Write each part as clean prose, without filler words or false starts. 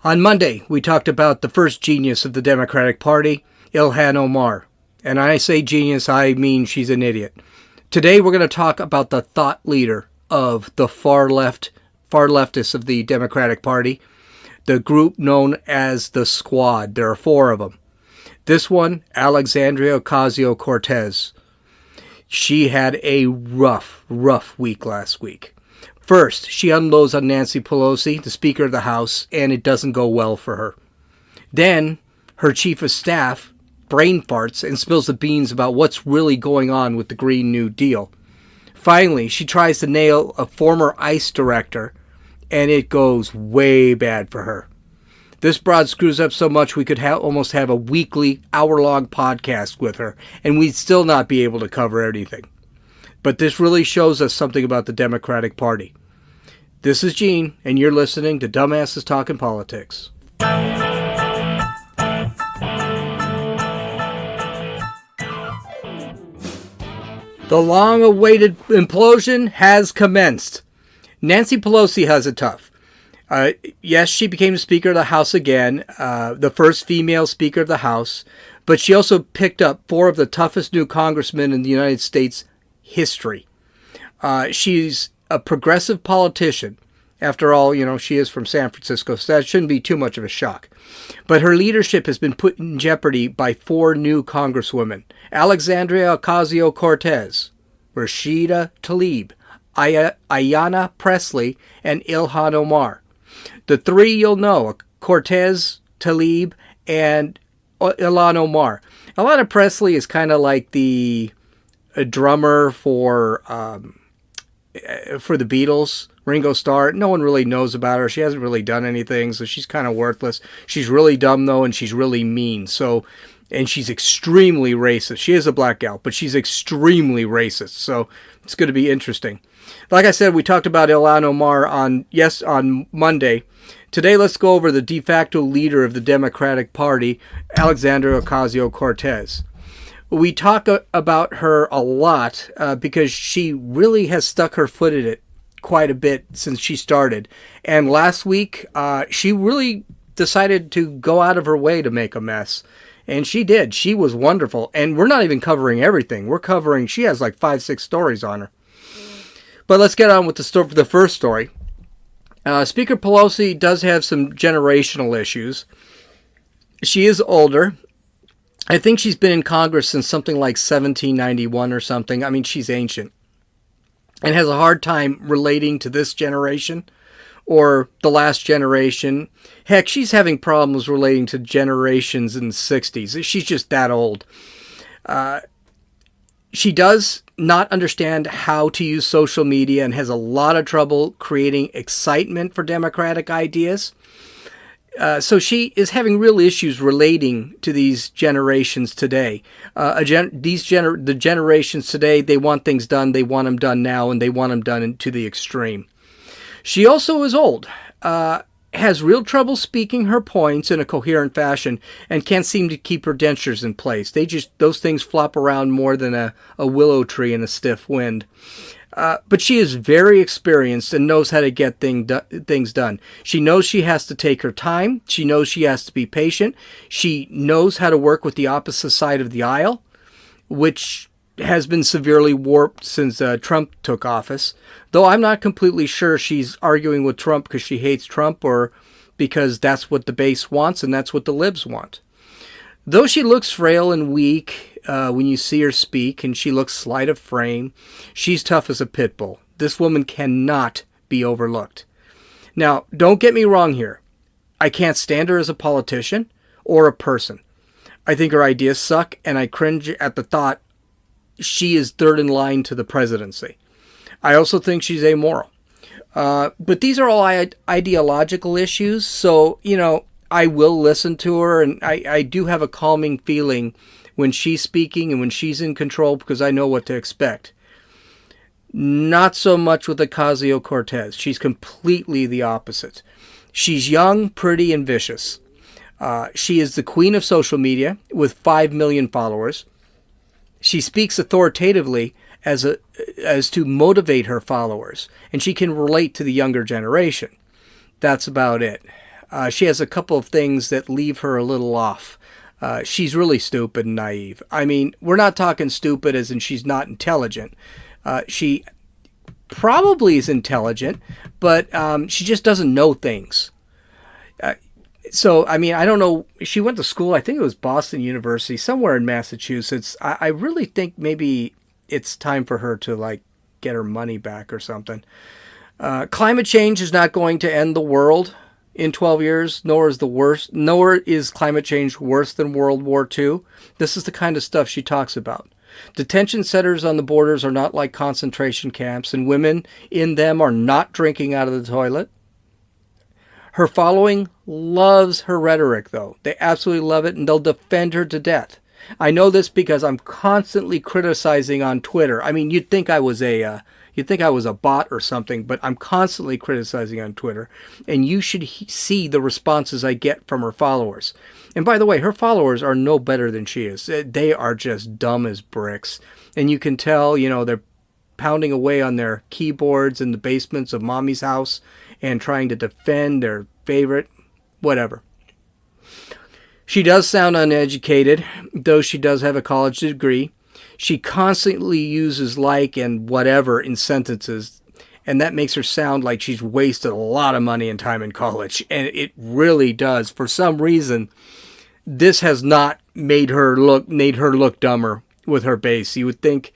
On Monday, we talked about the first genius of the Democratic Party, Ilhan Omar. And when I say genius, I mean she's an idiot. Today, we're going to talk about the thought leader of the far leftists of the Democratic Party, the group known as the Squad. There are 4 of them. This one, Alexandria Ocasio-Cortez. She had a rough week last week. First, she unloads on Nancy Pelosi, the Speaker of the House, and it doesn't go well for her. Then, her chief of staff brain farts and spills the beans about what's really going on with the Green New Deal. Finally, she tries to nail a former ICE director, and it goes way bad for her. This broad screws up so much we could almost have a weekly, hour-long podcast with her, and we'd still not be able to cover everything. But this really shows us something about the Democratic Party. This is Gene, and you're listening to Dumbasses Talking Politics. The long-awaited implosion has commenced. Nancy Pelosi has it tough. Yes, she became Speaker of the House again, the first female Speaker of the House, but she also picked up 4 of the toughest new congressmen in the United States history. She's a progressive politician. After all, she is from San Francisco, so that shouldn't be too much of a shock. But her leadership has been put in jeopardy by 4 new congresswomen: Alexandria Ocasio-Cortez, Rashida Tlaib, Ayanna Pressley, and Ilhan Omar. The 3 you'll know, Cortez, Tlaib, and Ilhan Omar. Ayanna Pressley is kind of like a drummer for the Beatles, Ringo Starr. No one really knows about her. She hasn't really done anything, so she's kind of worthless. She's really dumb, though, and she's really mean. And she's extremely racist. She is a black gal, but she's extremely racist, so it's going to be interesting. Like I said, we talked about Ilhan Omar on Monday. Today, let's go over the de facto leader of the Democratic Party, Alexandria Ocasio-Cortez. We talk about her a lot because she really has stuck her foot in it quite a bit since she started. And last week, she really decided to go out of her way to make a mess. And she did. She was wonderful. And we're not even covering everything. She has like 5-6 stories on her. But let's get on with the first story. Speaker Pelosi does have some generational issues. She is older. I think she's been in Congress since something like 1791 or something. I mean, she's ancient. And has a hard time relating to this generation or the last generation. Heck, she's having problems relating to generations in the 60s. She's just that old. She does not understand how to use social media and has a lot of trouble creating excitement for democratic ideas. So she is having real issues relating to these generations today. The generations today, they want things done, they want them done now, and they want them done to the extreme. She also is old, has real trouble speaking her points in a coherent fashion, and can't seem to keep her dentures in place. Those things flop around more than a willow tree in a stiff wind. But she is very experienced and knows how to get things done. She knows she has to take her time. She knows she has to be patient. She knows how to work with the opposite side of the aisle, which has been severely warped since Trump took office. Though I'm not completely sure she's arguing with Trump because she hates Trump or because that's what the base wants and that's what the libs want. Though she looks frail and weak when you see her speak, and she looks slight of frame, she's tough as a pit bull. This woman cannot be overlooked. Now, don't get me wrong here. I can't stand her as a politician or a person. I think her ideas suck, and I cringe at the thought she is third in line to the presidency. I also think she's amoral. But these are all ideological issues, so, I will listen to her, and I do have a calming feeling when she's speaking and when she's in control because I know what to expect. Not so much with Ocasio-Cortez. She's completely the opposite. She's young, pretty, and vicious. She is the queen of social media with 5 million followers. She speaks authoritatively as to motivate her followers, and she can relate to the younger generation. That's about it. She has a couple of things that leave her a little off. She's really stupid and naive. I mean, we're not talking stupid as in she's not intelligent. She probably is intelligent, but she just doesn't know things. So, I mean, I don't know. She went to school, I think it was Boston University, somewhere in Massachusetts. I really think maybe it's time for her to, like, get her money back or something. Climate change is not going to end the world in 12 years, nor is climate change worse than World War II. This is the kind of stuff she talks about. Detention centers on the borders are not like concentration camps, and women in them are not drinking out of the toilet. Her following loves her rhetoric, though. They absolutely love it, and they'll defend her to death. I know this because I'm constantly criticizing on Twitter. I mean, you'd think I was a bot or something, but I'm constantly criticizing on Twitter, and you should see the responses I get from her followers. And by the way, her followers are no better than she is. They are just dumb as bricks, and you can tell, they're pounding away on their keyboards in the basements of mommy's house and trying to defend their favorite, whatever. She does sound uneducated, though she does have a college degree. She constantly uses like and whatever in sentences, and that makes her sound like she's wasted a lot of money and time in college. And it really does. For some reason, this has not made her look dumber with her base. You would think,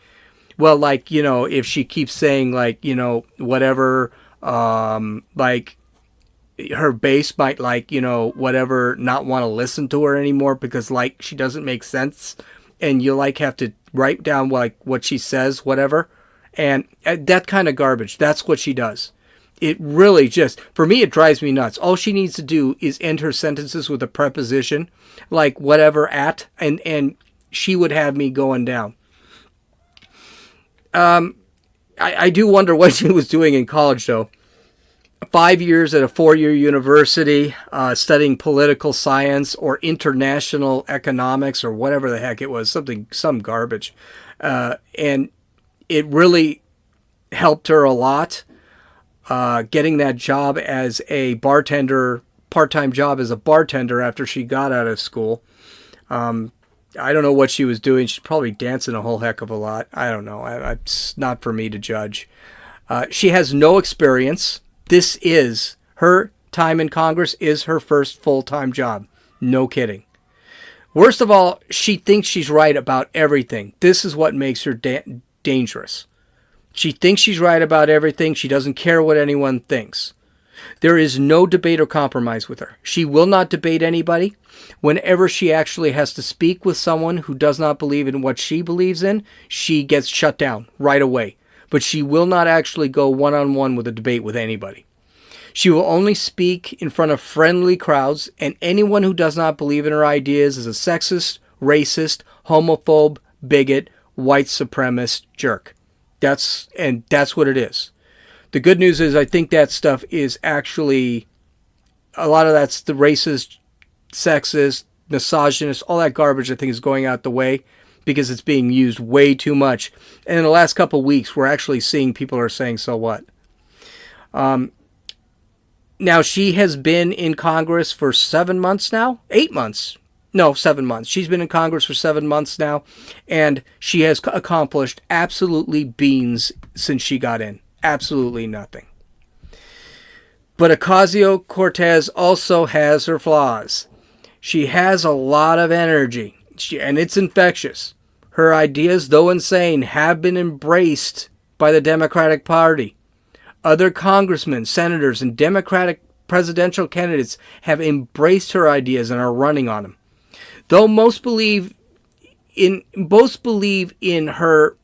well, like, if she keeps saying like, whatever, like her base might like, whatever, not want to listen to her anymore because like she doesn't make sense. And you like have to write down like what she says, whatever. And that kind of garbage, that's what she does. It really just, for me, it drives me nuts. All she needs to do is end her sentences with a preposition, like whatever at, and she would have me going down. I do wonder what she was doing in college, though. 5 years at a 4-year university, studying political science or international economics or whatever the heck it was, some garbage. And it really helped her a lot, getting that job as a bartender, part-time job as a bartender after she got out of school. I don't know what she was doing. She's probably dancing a whole heck of a lot. I don't know. It's not for me to judge. She has no experience. This is her time in Congress is her first full-time job. No kidding. Worst of all, she thinks she's right about everything. This is what makes her dangerous. She thinks she's right about everything. She doesn't care what anyone thinks. There is no debate or compromise with her. She will not debate anybody. Whenever she actually has to speak with someone who does not believe in what she believes in, she gets shut down right away. But she will not actually go one-on-one with a debate with anybody. She will only speak in front of friendly crowds, and anyone who does not believe in her ideas is a sexist, racist, homophobe, bigot, white supremacist jerk. That's what it is. The good news is I think that stuff is actually, a lot of that's the racist, sexist, misogynist, all that garbage I think is going out the way because it's being used way too much. And in the last couple of weeks, we're actually seeing people are saying, so what? Now, she has been in Congress for 7 months now? 8 months. No, 7 months. She's been in Congress for 7 months now, and she has accomplished absolutely beans since she got in. Absolutely nothing. But Ocasio-Cortez also has her flaws. She has a lot of energy, and it's infectious. Her ideas, though insane, have been embraced by the Democratic Party. Other congressmen, senators, and Democratic presidential candidates have embraced her ideas and are running on them. Though most believe in her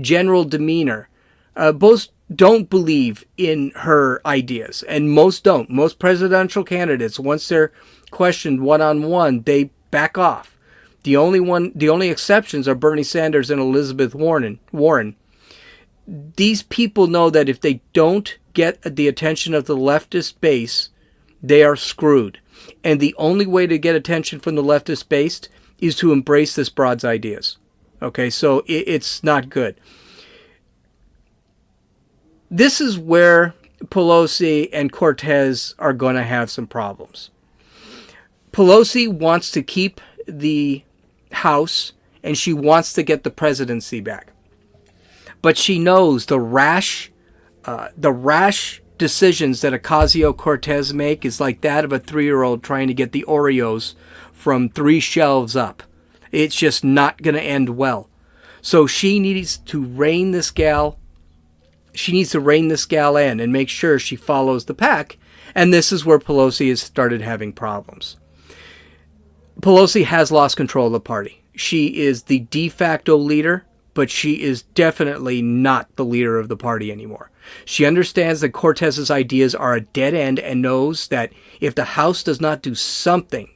general demeanor, most don't believe in her ideas, and most don't. Most presidential candidates, once they're questioned one-on-one, they back off. The only exceptions are Bernie Sanders and Elizabeth Warren. These people know that if they don't get the attention of the leftist base, they are screwed. And the only way to get attention from the leftist base is to embrace this broad's ideas. Okay, so it's not good. This is where Pelosi and Cortez are going to have some problems. Pelosi wants to keep the House, and she wants to get the presidency back. But she knows the rash decisions that Ocasio-Cortez make is like that of a 3-year-old trying to get the Oreos from 3 shelves up. It's just not going to end well. So she needs to rein this gal. She needs to rein this gal in and make sure she follows the pack. And this is where Pelosi has started having problems. Pelosi has lost control of the party. She is the de facto leader, but she is definitely not the leader of the party anymore. She understands that Cortez's ideas are a dead end and knows that if the House does not do something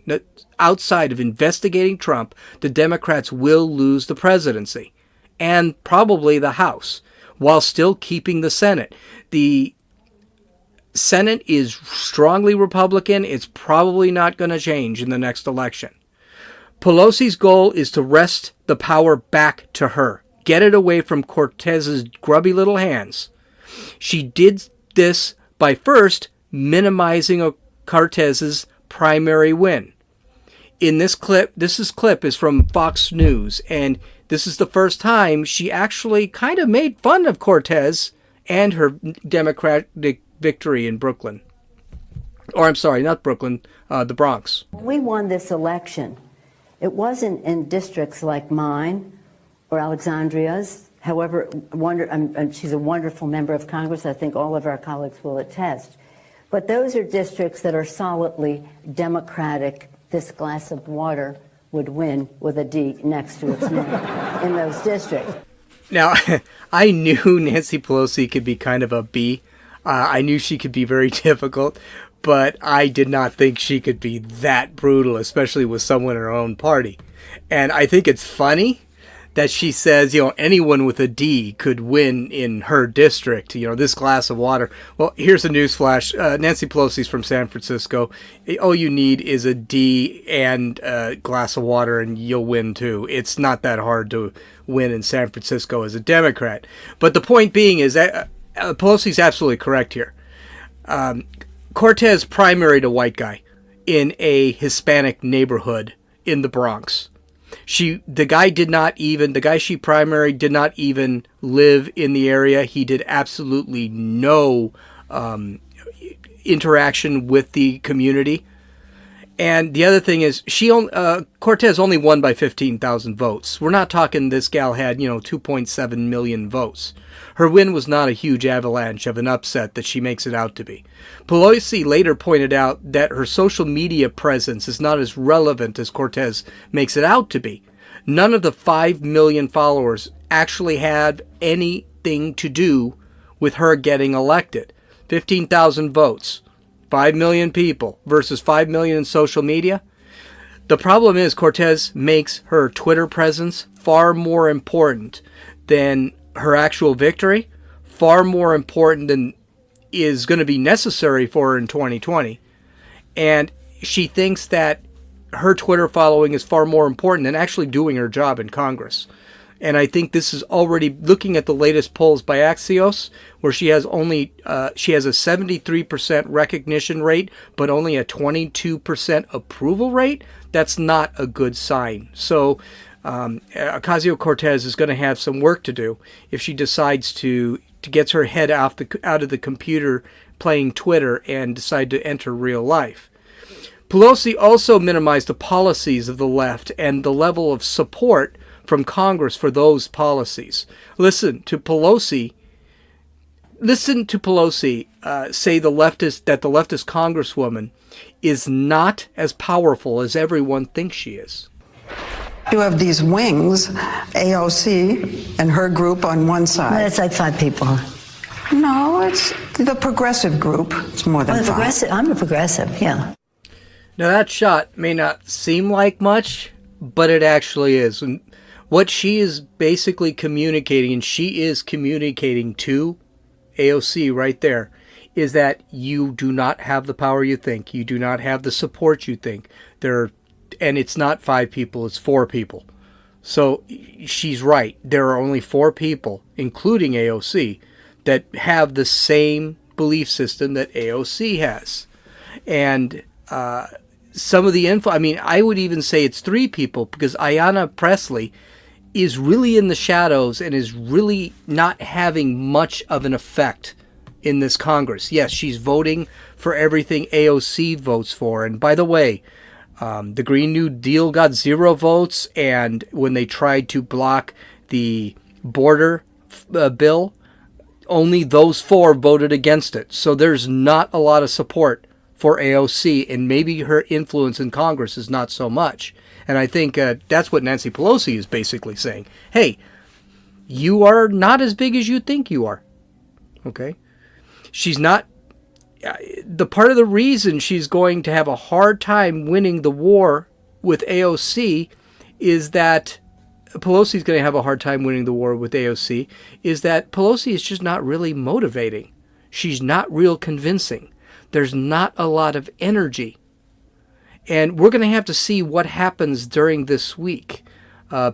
outside of investigating Trump, the Democrats will lose the presidency and probably the House, while still keeping the Senate. The Senate is strongly Republican. It's probably not going to change in the next election. Pelosi's goal is to wrest the power back to her. Get it away from Cortez's grubby little hands. She did this by first minimizing Cortez's primary win. In this clip is from Fox News, and this is the first time she actually kind of made fun of Cortez and her Democratic victory in Brooklyn. Or I'm sorry, not Brooklyn, the Bronx. We won this election. It wasn't in districts like mine or Alexandria's. However, she's a wonderful member of Congress. I think all of our colleagues will attest. But those are districts that are solidly Democratic. This glass of water would win with a D next to its name in those districts. Now, I knew Nancy Pelosi could be kind of a B. I knew she could be very difficult, but I did not think she could be that brutal, especially with someone in her own party. And I think it's funny that she says, anyone with a D could win in her district, this glass of water. Well, here's a newsflash. Nancy Pelosi's from San Francisco. All you need is a D and a glass of water and you'll win too. It's not that hard to win in San Francisco as a Democrat. But the point being is that Pelosi's absolutely correct here. Cortez primaried a white guy in a Hispanic neighborhood in the Bronx. The guy she primaried did not even live in the area. He did absolutely no interaction with the community. And the other thing is, Cortez only won by 15,000 votes. We're not talking this gal had, 2.7 million votes. Her win was not a huge avalanche of an upset that she makes it out to be. Pelosi later pointed out that her social media presence is not as relevant as Cortez makes it out to be. None of the 5 million followers actually had anything to do with her getting elected. 15,000 votes. 5 million people versus 5 million in social media. The problem is Cortez makes her Twitter presence far more important than her actual victory, far more important than is going to be necessary for her in 2020. And she thinks that her Twitter following is far more important than actually doing her job in Congress. And I think this is already looking at the latest polls by Axios, where she has a 73% recognition rate, but only a 22% approval rate. That's not a good sign. So Ocasio-Cortez is going to have some work to do if she decides to get her head out of the computer playing Twitter and decide to enter real life. Pelosi also minimized the policies of the left and the level of support from Congress for those policies. Listen to Pelosi say the leftist congresswoman is not as powerful as everyone thinks she is. You have these wings, AOC and her group on one side. Well, it's like 5 people. No, it's the progressive group. It's more than 5. I'm a progressive, yeah. Now that shot may not seem like much, but it actually is. And what she is basically communicating, and she is communicating to AOC right there, is that you do not have the power you think. You do not have the support you think. And it's not 5 people, it's 4 people. So she's right. There are only 4 people, including AOC, that have the same belief system that AOC has. And some of the info, I mean, I would even say it's three people, because Ayanna Pressley is really in the shadows and is really not having much of an effect in this Congress. Yes, she's voting for everything AOC votes for. And by the way, the Green New Deal got 0 votes, and when they tried to block the border bill, only those 4 voted against it. So there's not a lot of support for AOC, and maybe her influence in Congress is not so much. And I think that's what Nancy Pelosi is basically saying. Hey, you are not as big as you think you are. Okay? She's not... The part of the reason she's going to have a hard time winning the war with AOC is that Pelosi's going to have a hard time winning the war with AOC is that Pelosi is just not really motivating. She's not real convincing. There's not a lot of energy. And we're going to have to see what happens during this week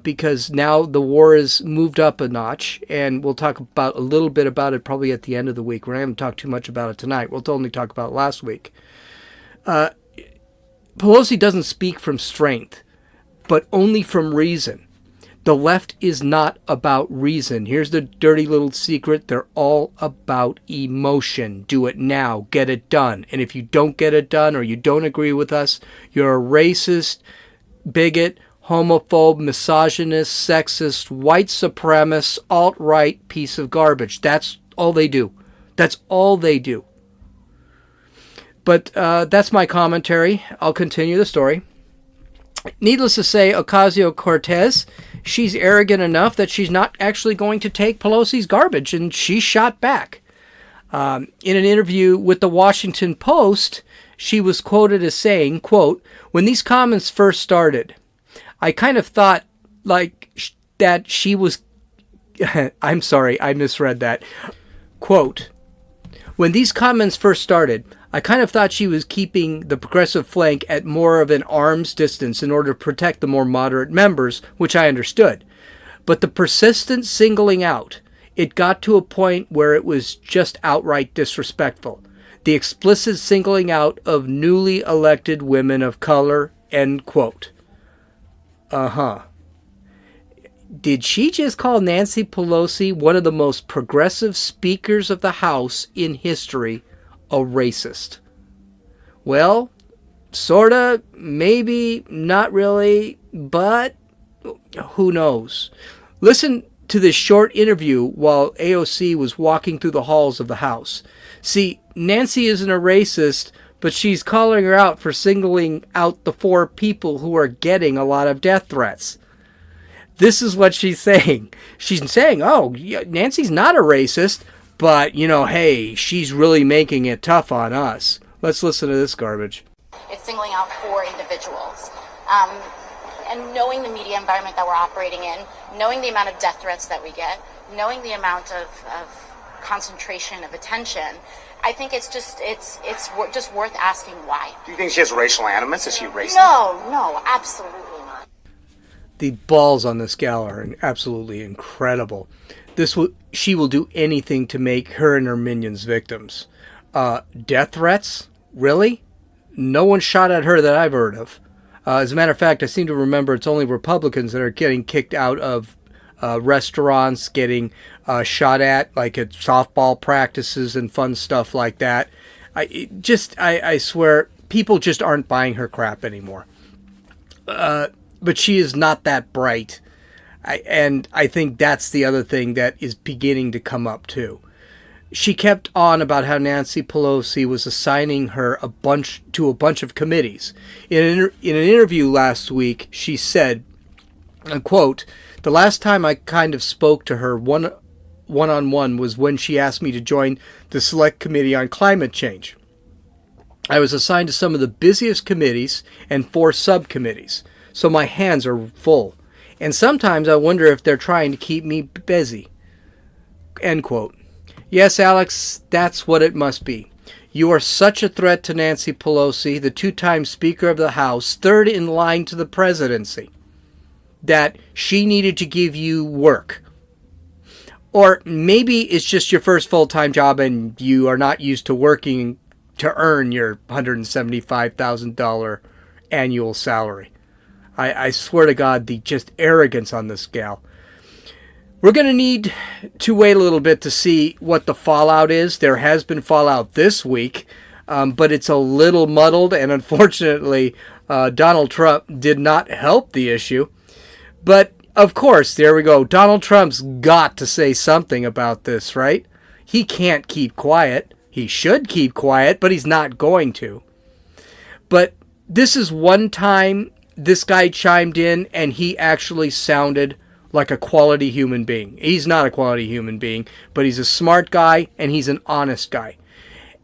because now the war is moved up a notch, and we'll talk about a little bit about it probably at the end of the week. We're not going to talk too much about it tonight. We'll only talk about it last week. Pelosi doesn't speak from strength, but only from reason. The left is not about reason. Here's the dirty little secret. They're all about emotion. Do it now. Get it done. And if you don't get it done or you don't agree with us, you're a racist, bigot, homophobe, misogynist, sexist, white supremacist, alt-right piece of garbage. That's all they do. That's all they do. But that's my commentary. I'll continue the story. Needless to say, Ocasio-Cortez, she's arrogant enough that she's not actually going to take Pelosi's garbage, and she shot back. In an interview with the Washington Post, she was quoted as saying, quote, "When these comments first started, I kind of thought like that she was..." I'm sorry, I misread that. Quote, "When these comments first started, I kind of thought she was keeping the progressive flank at more of an arm's distance in order to protect the more moderate members, which I understood. But the persistent singling out, it got to a point where it was just outright disrespectful. The explicit singling out of newly elected women of color," end quote. Did she just call Nancy Pelosi, one of the most progressive speakers of the House in history, a racist? Well, sorta, maybe, not really, but who knows? Listen to this short interview while AOC was walking through the halls of the House. See, Nancy isn't a racist, but she's calling her out for singling out the 4 people who are getting a lot of death threats. This is what she's saying. She's saying, oh, Nancy's not a racist, but, hey, she's really making it tough on us. Let's listen to this garbage. It's singling out 4 individuals. And knowing the media environment that we're operating in, knowing the amount of death threats that we get, knowing the amount of concentration of attention, I think it's just worth asking why. Do you think she has racial animus? Is she racist? No, absolutely not. The balls on this gal are absolutely incredible. She will do anything to make her and her minions victims. Death threats? Really? No one shot at her that I've heard of. As a matter of fact, I seem to remember it's only Republicans that are getting kicked out of restaurants, getting shot at, like at softball practices and fun stuff like that. I swear, people just aren't buying her crap anymore. But she is not that bright. And I think that's the other thing that is beginning to come up too. She kept on about how Nancy Pelosi was assigning her to a bunch of committees. In an interview last week, she said, quote, "The last time I kind of spoke to her one-on-one was when she asked me to join the Select Committee on Climate Change. I was assigned to some of the busiest committees and 4 subcommittees, so my hands are full. And sometimes I wonder if they're trying to keep me busy." End quote. Yes, Alex, that's what it must be. You are such a threat to Nancy Pelosi, the 2-time Speaker of the House, 3rd in line to the presidency, that she needed to give you work. Or maybe it's just your first full-time job and you are not used to working to earn your $175,000 annual salary. I swear to God, the just arrogance on this gal. We're going to need to wait a little bit to see what the fallout is. There has been fallout this week, but it's a little muddled, and unfortunately, Donald Trump did not help the issue. But, of course, there we go. Donald Trump's got to say something about this, right? He can't keep quiet. He should keep quiet, but he's not going to. But this is one time this guy chimed in, and he actually sounded like a quality human being. He's not a quality human being, but he's a smart guy, and he's an honest guy.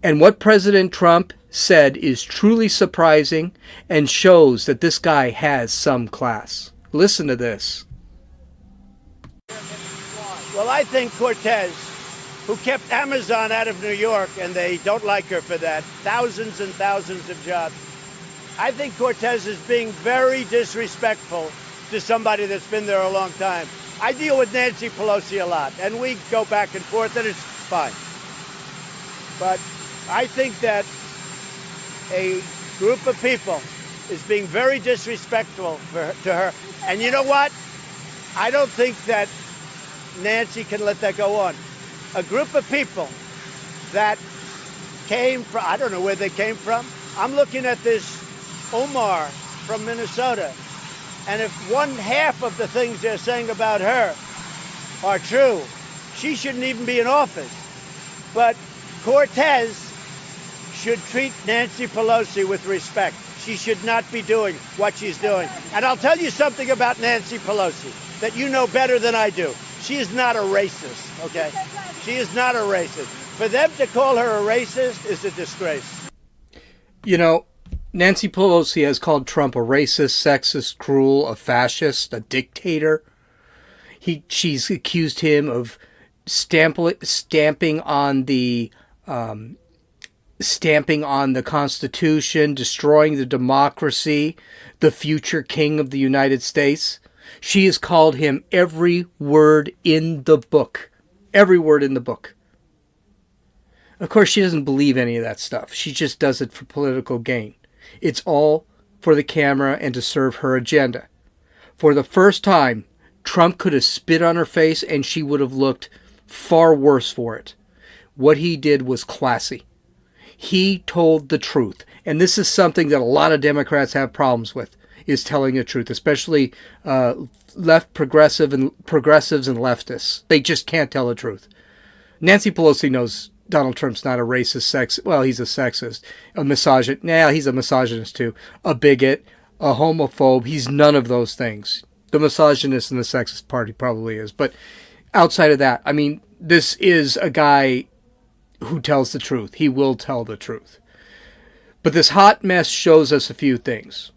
And what President Trump said is truly surprising and shows that this guy has some class. Listen to this. Well, I think Cortez, who kept Amazon out of New York, and they don't like her for that, thousands and thousands of jobs. I think Cortez is being very disrespectful to somebody that's been there a long time. I deal with Nancy Pelosi a lot, and we go back and forth, and it's fine. But I think that a group of people is being very disrespectful to her. And you know what? I don't think that Nancy can let that go on. A group of people that came from, I don't know where they came from. I'm looking at this Omar from Minnesota. And if one half of the things they're saying about her are true, she shouldn't even be in office. But Cortez should treat Nancy Pelosi with respect. She should not be doing what she's doing. And I'll tell you something about Nancy Pelosi that you know better than I do. She is not a racist, okay? She is not a racist. For them to call her a racist is a disgrace. You know, Nancy Pelosi has called Trump a racist, sexist, cruel, a fascist, a dictator. She's accused him of stamping on the Constitution, destroying the democracy, the future king of the United States. She has called him every word in the book. Every word in the book. Of course, she doesn't believe any of that stuff. She just does it for political gain. It's all for the camera and to serve her agenda. For the first time, Trump could have spit on her face and she would have looked far worse for it. What he did was classy. He told the truth. And this is something that a lot of Democrats have problems with, is telling the truth, especially left progressives and leftists. They just can't tell the truth. Nancy Pelosi knows Donald Trump's not a racist, well, he's a sexist, a misogynist. He's a misogynist too. A bigot, a homophobe. He's none of those things. The misogynist and the sexist party probably is. But outside of that, I mean, this is a guy who tells the truth. He will tell the truth. But this hot mess shows us a few things.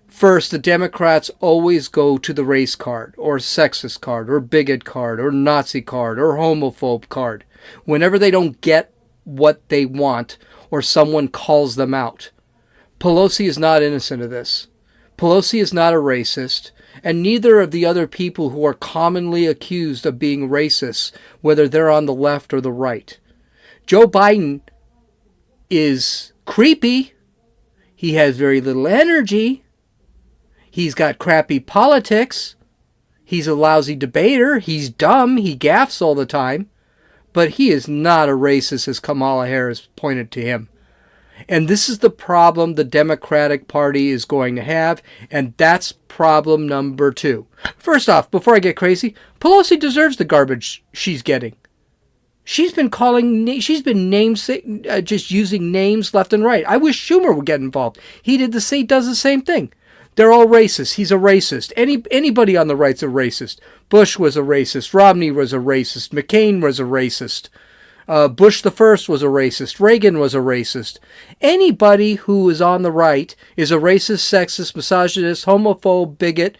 First, the Democrats always go to the race card, or sexist card, or bigot card, or Nazi card, or homophobe card, whenever they don't get what they want, or someone calls them out. Pelosi is not innocent of this. Pelosi is not a racist, and neither of the other people who are commonly accused of being racists, whether they're on the left or the right. Joe Biden is creepy. He has very little energy. He's got crappy politics. He's a lousy debater. He's dumb. He gaffes all the time. But he is not a racist, as Kamala Harris pointed to him. And this is the problem the Democratic Party is going to have, and that's problem number 2. First off, before I get crazy, Pelosi deserves the garbage she's getting. She's been just using names left and right. I wish Schumer would get involved. He does the same thing. They're all racist. He's a racist. Anybody on the right's a racist. Bush was a racist. Romney was a racist. McCain was a racist. Bush the First was a racist. Reagan was a racist. Anybody who is on the right is a racist, sexist, misogynist, homophobe, bigot,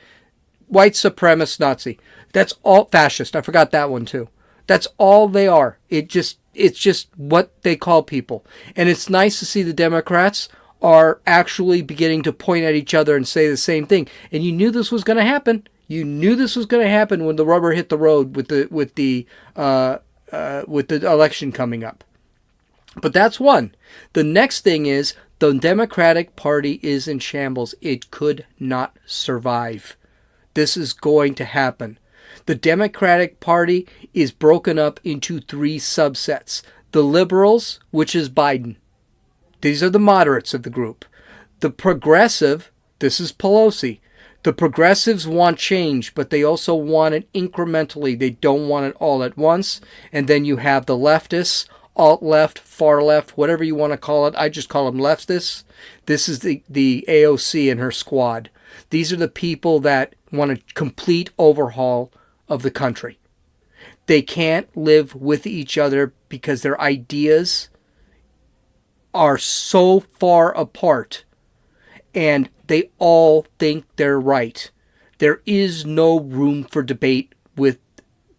white supremacist, Nazi. That's all fascist. I forgot that one too. That's all they are. It's just what they call people. And it's nice to see the Democrats are actually beginning to point at each other and say the same thing. And you knew this was going to happen. You knew this was going to happen when the rubber hit the road with the election coming up. But that's one. The next thing is the Democratic Party is in shambles. It could not survive. This is going to happen. The Democratic Party is broken up into 3 subsets. The liberals, which is Biden. These are the moderates of the group. The progressive, this is Pelosi. The progressives want change, but they also want it incrementally. They don't want it all at once. And then you have the leftists, alt-left, far-left, whatever you want to call it. I just call them leftists. This is the AOC and her squad. These are the people that want a complete overhaul of the country. They can't live with each other because their ideas are so far apart. And they all think they're right. There is no room for debate with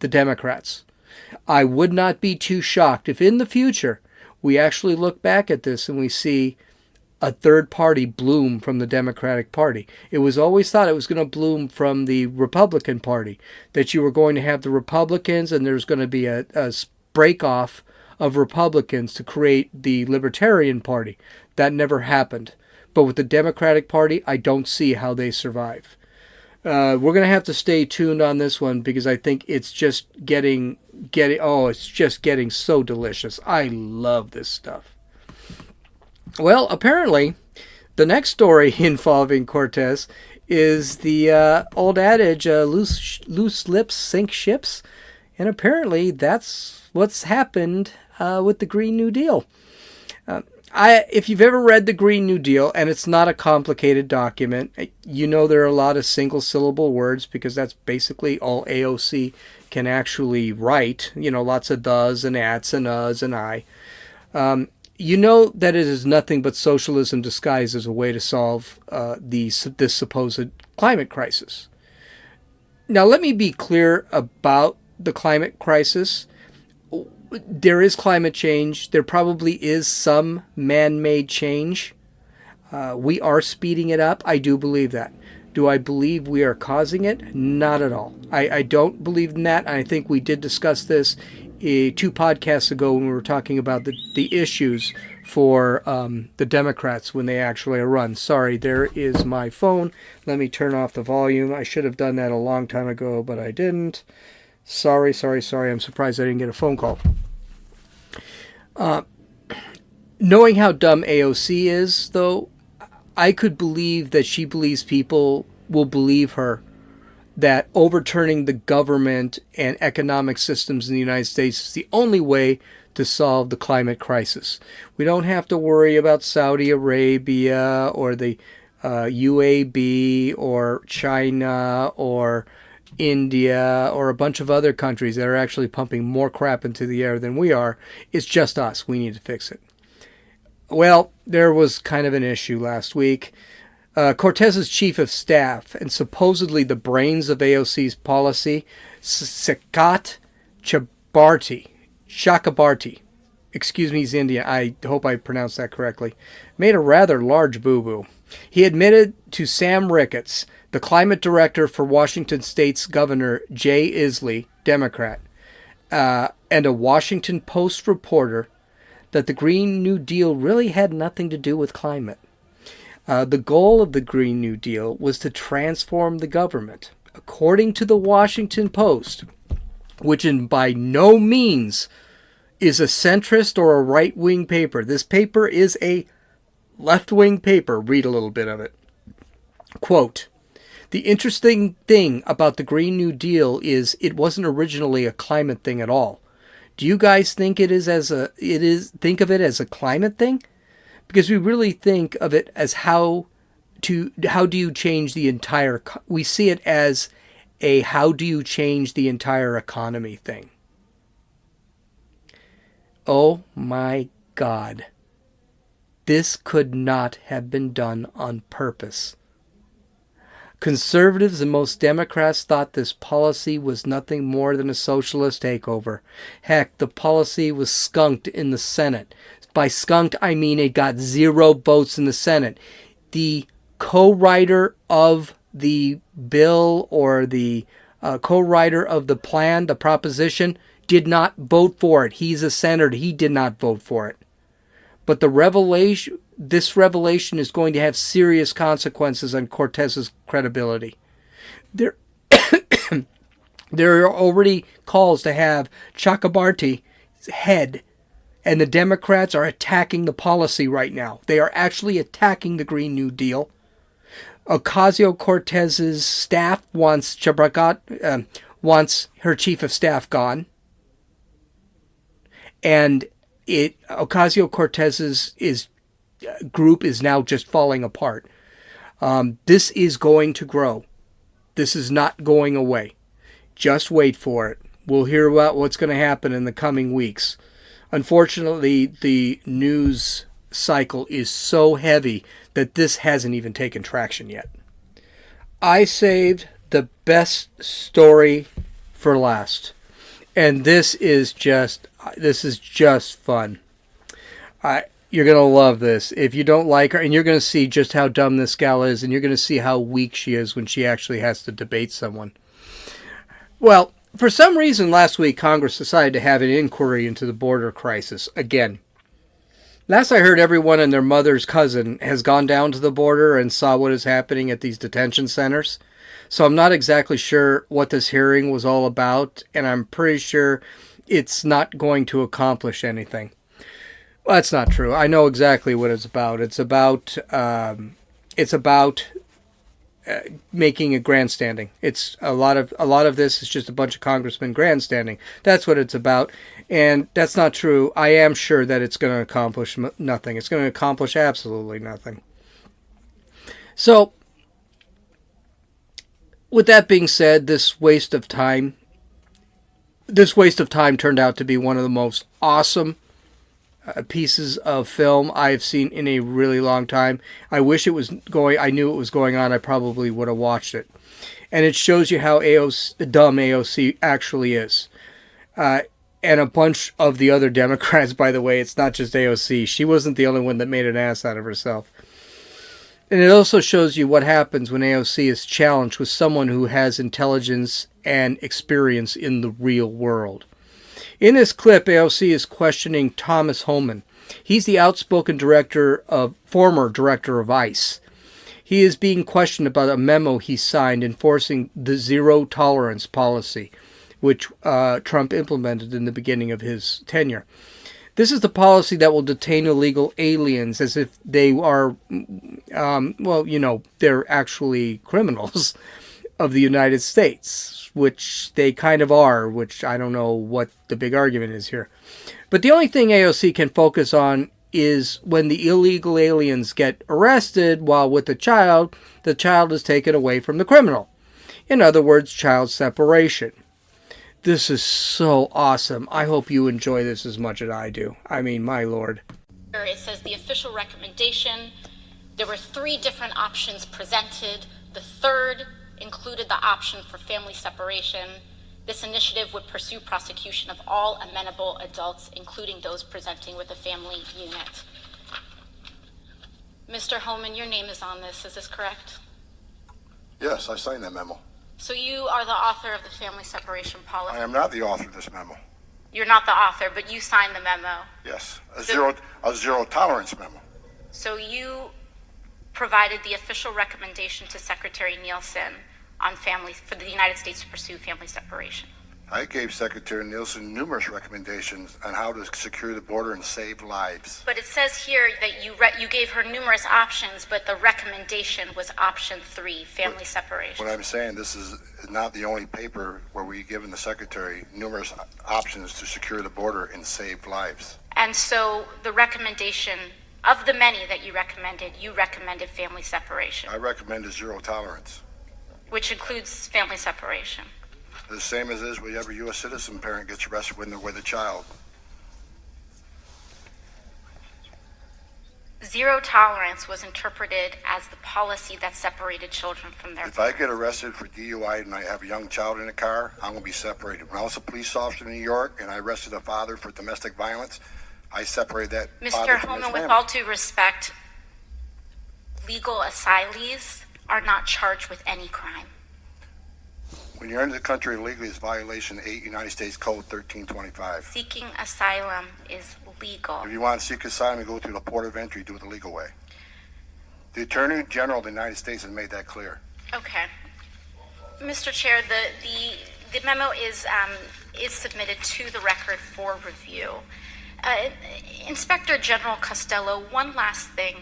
the Democrats. I would not be too shocked if in the future we actually look back at this and we see a third party bloom from the Democratic Party. It was always thought it was going to bloom from the Republican Party, that you were going to have the Republicans and there's going to be a break-off of Republicans to create the Libertarian Party. That never happened. But with the Democratic Party, I don't see how they survive. We're going to have to stay tuned on this one because I think it's just getting so delicious. I love this stuff. Well, apparently, the next story involving Cortez is the old adage, loose lips sink ships. And apparently, that's what's happened with the Green New Deal. If you've ever read the Green New Deal, and it's not a complicated document, you know there are a lot of single-syllable words because that's basically all AOC can actually write. You know, lots of does and ats and us and I. You know that it is nothing but socialism disguised as a way to solve this supposed climate crisis. Now, let me be clear about the climate crisis. There is climate change. There probably is some man-made change. We are speeding it up. I do believe that. Do I believe we are causing it? Not at all. I don't believe in that. I think we did discuss this 2 podcasts ago when we were talking about the issues for the Democrats when they actually run. Sorry, there is my phone. Let me turn off the volume. I should have done that a long time ago, but I didn't. Sorry. I'm surprised I didn't get a phone call. Knowing how dumb AOC is, though, I could believe that she believes people will believe her that overturning the government and economic systems in the United States is the only way to solve the climate crisis. We don't have to worry about Saudi Arabia or the UAB or China or India or a bunch of other countries that are actually pumping more crap into the air than we are. It's just us. We need to fix it. Well, there was kind of an issue last week. Cortez's chief of staff and supposedly the brains of AOC's policy, Sakat Chakrabarti, excuse me, he's Indian, I hope I pronounced that correctly, made a rather large boo-boo. He admitted to Sam Ricketts, the climate director for Washington State's Governor Jay Inslee, Democrat, and a Washington Post reporter, that the Green New Deal really had nothing to do with climate. The goal of the Green New Deal was to transform the government. According to the Washington Post, which by no means is a centrist or a right-wing paper. This paper is a left-wing paper. Read a little bit of it. Quote, "The interesting thing about the Green New Deal is it wasn't originally a climate thing at all. Do you guys think think of it as a climate thing? Because we really think of it as how do you change the entire, we see it as a how do you change the entire economy thing." Oh my God. This could not have been done on purpose. Conservatives and most Democrats thought this policy was nothing more than a socialist takeover. Heck, the policy was skunked in the Senate. By skunked, I mean it got 0 votes in the Senate. The co-writer of the bill or the co-writer of the plan, the proposition, did not vote for it. He's a senator. He did not vote for it. But this revelation is going to have serious consequences on Cortez's credibility. There, there are already calls to have Chakrabarty's head, and the Democrats are attacking the policy right now. They are actually attacking the Green New Deal. Ocasio-Cortez's staff wants her chief of staff gone, and Ocasio-Cortez's group is now just falling apart. This is going to grow. This is not going away. Just wait for it. We'll hear about what's going to happen in the coming weeks. Unfortunately, the news cycle is so heavy that this hasn't even taken traction yet. I saved the best story for last. And this is just fun. You're going to love this. If you don't like her, and you're going to see just how dumb this gal is, and you're going to see how weak she is when she actually has to debate someone. Well, for some reason last week, Congress decided to have an inquiry into the border crisis again. Last I heard, everyone and their mother's cousin has gone down to the border and saw what is happening at these detention centers. So I'm not exactly sure what this hearing was all about, and I'm pretty sure it's not going to accomplish anything. Well, that's not true. I know exactly what it's about. It's about making a grandstanding. It's a lot of this is just a bunch of congressmen grandstanding. That's what it's about, and that's not true. I am sure that it's going to accomplish nothing. It's going to accomplish absolutely nothing. So, with that being said, this waste of time turned out to be one of the most awesome pieces of film I've seen in a really long time. I knew it was going on. I probably would have watched it. And it shows you how dumb AOC actually is. And a bunch of the other Democrats, by the way. It's not just AOC. She wasn't the only one that made an ass out of herself. And it also shows you what happens when AOC is challenged with someone who has intelligence and experience in the real world. In this clip, AOC is questioning Thomas Homan. He's the outspoken former director of ICE. He is being questioned about a memo he signed enforcing the zero-tolerance policy, which Trump implemented in the beginning of his tenure. This is the policy that will detain illegal aliens as if they are, they're actually criminals of the United States, which they kind of are, which I don't know what the big argument is here. But the only thing AOC can focus on is when the illegal aliens get arrested while with the child is taken away from the criminal. In other words, child separation. This is so awesome. I hope you enjoy this as much as I do. I mean, my lord. It says the official recommendation. There were 3 different options presented. The third included the option for family separation. This initiative would pursue prosecution of all amenable adults, including those presenting with a family unit. Mr. Homan, your name is on this. Is this correct? Yes, I signed that memo. So you are the author of the family separation policy? I am not the author of this memo. You're not the author, but you signed the memo. Yes, a zero tolerance memo. So you provided the official recommendation to Secretary Nielsen on for the United States to pursue family separation. I gave Secretary Nielsen numerous recommendations on how to secure the border and save lives. But it says here that you gave her numerous options, but the recommendation was option 3, family separation. What I'm saying, this is not the only paper where we've given the Secretary numerous options to secure the border and save lives. And so the recommendation, of the many that you recommended family separation. I recommended zero tolerance. Which includes family separation. The same as is with every U.S. citizen parent gets arrested when they're with a child. Zero tolerance was interpreted as the policy that separated children from their parents. If I get arrested for DUI and I have a young child in the car, I'm going to be separated. When I was a police officer in New York and I arrested a father for domestic violence, I separated that father from his family. Mr. Homan, with all due respect, legal asylees are not charged with any crime. When you enter the country illegally, it's violation 8 United States Code 1325. Seeking asylum is legal. If you want to seek asylum, you go through the port of entry, do it the legal way. The Attorney General of the United States has made that clear. Okay. Mr. Chair, the memo is submitted to the record for review. Inspector General Costello, one last thing.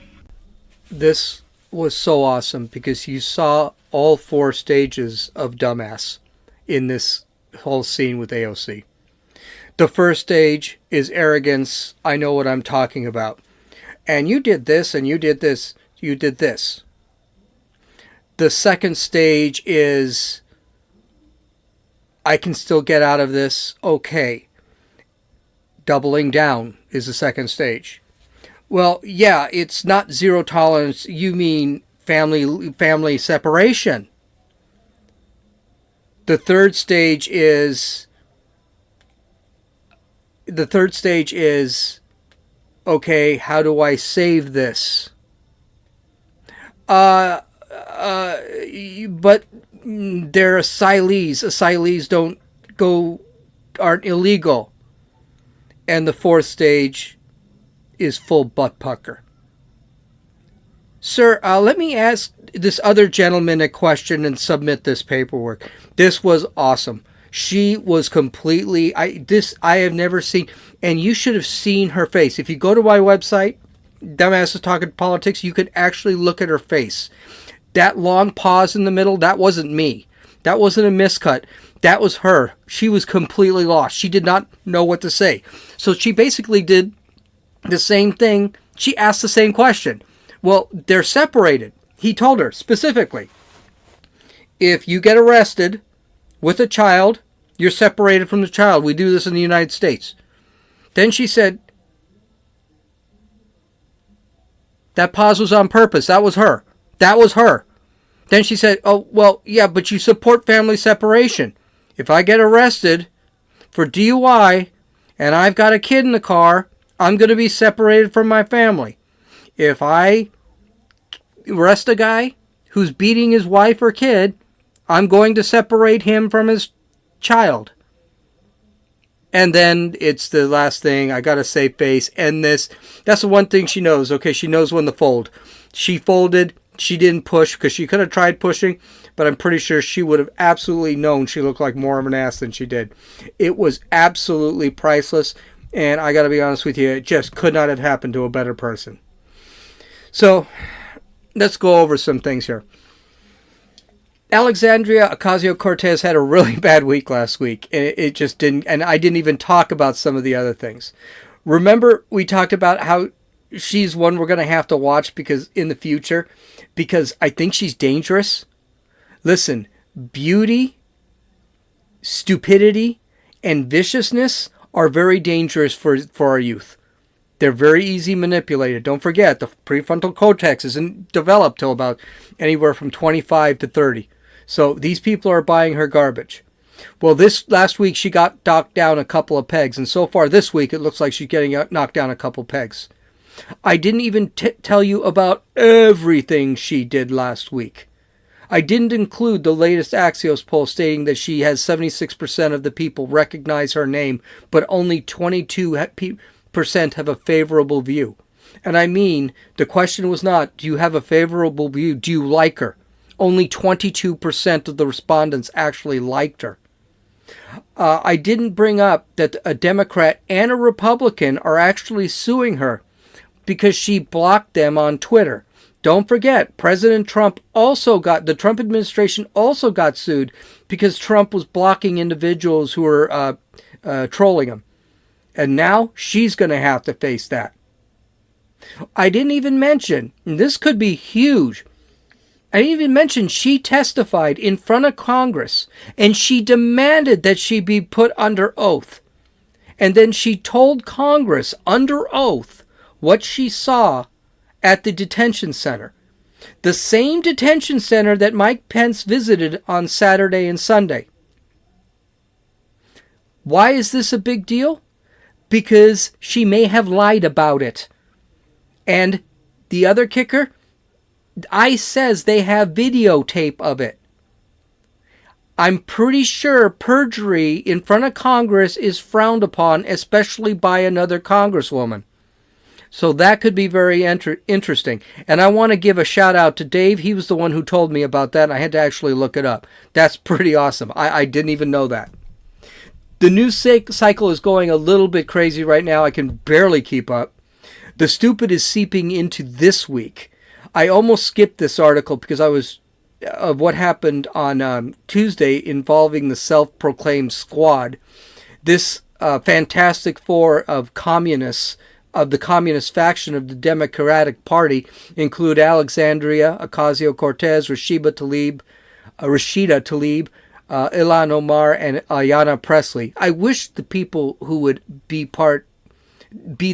This was so awesome because you saw all 4 stages of dumbass in this whole scene with AOC. The first stage is arrogance. I know what I'm talking about. And you did this, and you did this, you did this. The second stage is, I can still get out of this, okay. Doubling down is the second stage. Well, yeah, it's not zero tolerance. You mean family separation. The third stage is, okay, how do I save this? But they're asylees. Asylees aren't illegal. And the fourth stage is full butt pucker. Sir, let me ask this other gentleman a question and submit this paperwork. This was awesome. She was completely, I have never seen, and you should have seen her face. If you go to my website, Dumbasses Talking Politics, you could actually look at her face. That long pause in the middle, that wasn't me. That wasn't a miscut. That was her. She was completely lost. She did not know what to say. So she basically did the same thing. She asked the same question. Well, they're separated. He told her specifically, if you get arrested with a child, you're separated from the child. We do this in the United States. Then she said, that pause was on purpose. That was her. That was her. Then she said, oh, well, yeah, but you support family separation. If I get arrested for DUI and I've got a kid in the car, I'm going to be separated from my family. If I arrest a guy who's beating his wife or kid, I'm going to separate him from his child. And then it's the last thing, I got to save face. And that's the one thing she knows. Okay, she knows when to fold. She folded. She didn't push because she could have tried pushing, but I'm pretty sure she would have absolutely known she looked like more of an ass than she did. It was absolutely priceless. And I got to be honest with you, it just could not have happened to a better person. So, let's go over some things here. Alexandria Ocasio-Cortez had a really bad week last week. And it just didn't, and I didn't even talk about some of the other things. Remember, we talked about how she's one we're going to have to watch because in the future, because I think she's dangerous. Listen, beauty, stupidity, and viciousness are very dangerous for our youth. They're very easy manipulated. Don't forget, the prefrontal cortex isn't developed till about anywhere from 25 to 30. So these people are buying her garbage. Well, this last week she got knocked down a couple of pegs, and so far this week it looks like she's getting knocked down a couple pegs. I didn't even tell you about everything she did last week. I didn't include the latest Axios poll stating that she has 76% of the people recognize her name, but only 22% have a favorable view. And I mean, the question was not, do you have a favorable view? Do you like her? Only 22% of the respondents actually liked her. I didn't bring up that a Democrat and a Republican are actually suing her because she blocked them on Twitter. Don't forget, President Trump the Trump administration also got sued because Trump was blocking individuals who were trolling him. And now she's going to have to face that. I didn't even mention, and this could be huge, I didn't even mention she testified in front of Congress and she demanded that she be put under oath. And then she told Congress under oath what she saw at the detention center. The same detention center that Mike Pence visited on Saturday and Sunday. Why is this a big deal? Because she may have lied about it. And the other kicker, ICE says they have videotape of it. I'm pretty sure perjury in front of Congress is frowned upon, especially by another congresswoman. So that could be very interesting. And I want to give a shout out to Dave. He was the one who told me about that, and I had to actually look it up. That's pretty awesome. I didn't even know that. The news cycle is going a little bit crazy right now. I can barely keep up. The stupid is seeping into this week. I almost skipped this article because of what happened on Tuesday involving the self-proclaimed squad. This Fantastic Four of communists, of the communist faction of the Democratic Party, include Alexandria Ocasio-Cortez, Rashida Tlaib, Ilhan Omar, and Ayanna Pressley. I wish the people who would be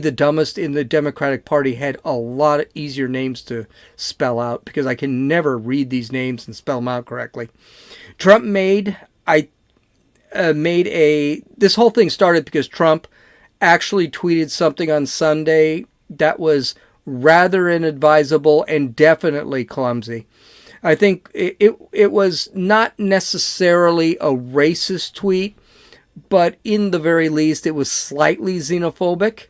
the dumbest in the Democratic Party had a lot easier names to spell out, because I can never read these names and spell them out correctly. Trump this whole thing started because Trump actually tweeted something on Sunday that was rather inadvisable and definitely clumsy. I think it was not necessarily a racist tweet, but in the very least, it was slightly xenophobic.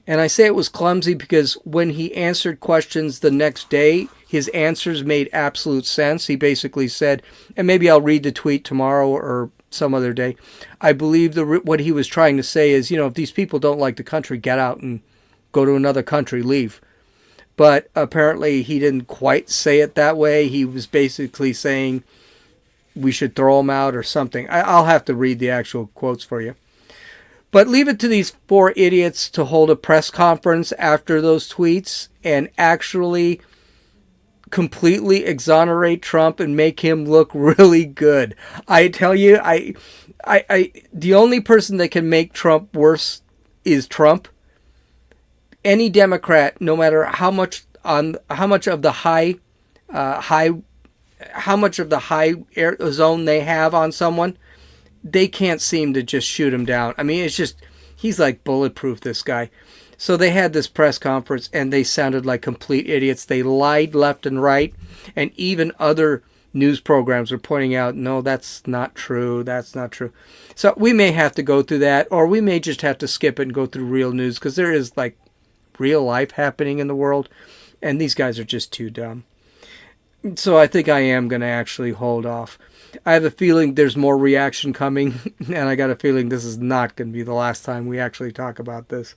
And I say it was clumsy because when he answered questions the next day, his answers made absolute sense. He basically said, and maybe I'll read the tweet tomorrow or some other day, I believe what he was trying to say is, if these people don't like the country, get out and go to another country, leave. But apparently he didn't quite say it that way. He was basically saying we should throw them out or something. I'll have to read the actual quotes for you. But leave it to these four idiots to hold a press conference after those tweets and actually completely exonerate Trump and make him look really good. I tell you, the only person that can make Trump worse is Trump. Any Democrat, no matter how much of the high air zone they have on someone, they can't seem to just shoot him down. I mean, it's just, he's like bulletproof, this guy. So they had this press conference and they sounded like complete idiots. They lied left and right, and even other news programs were pointing out, no, that's not true. That's not true. So we may have to go through that, or we may just have to skip it and go through real news, because there is like real life happening in the world, and these guys are just too dumb. So I think I am going to actually hold off. I have a feeling there's more reaction coming, and I got a feeling this is not going to be the last time we actually talk about this.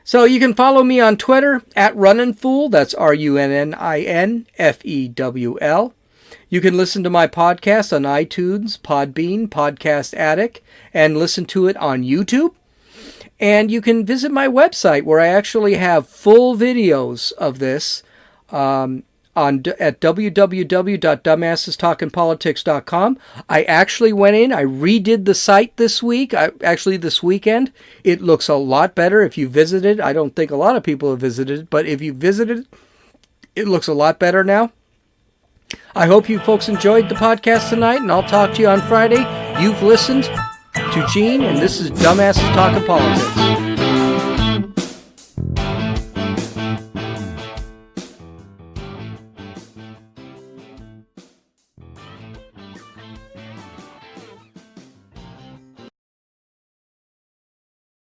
So you can follow me on Twitter at RunninFool. That's RunninFewl. You can listen to my podcast on iTunes, Podbean, Podcast Addict, and listen to it on YouTube. And you can visit my website where I actually have full videos of this at www.dumbassestalkingpolitics.com. I actually went in, I redid the site this weekend. It looks a lot better if you visited. I don't think a lot of people have visited, but if you visited, it looks a lot better now. I hope you folks enjoyed the podcast tonight, and I'll talk to you on Friday. You've listened to Gene, and this is Dumbasses Talking Politics.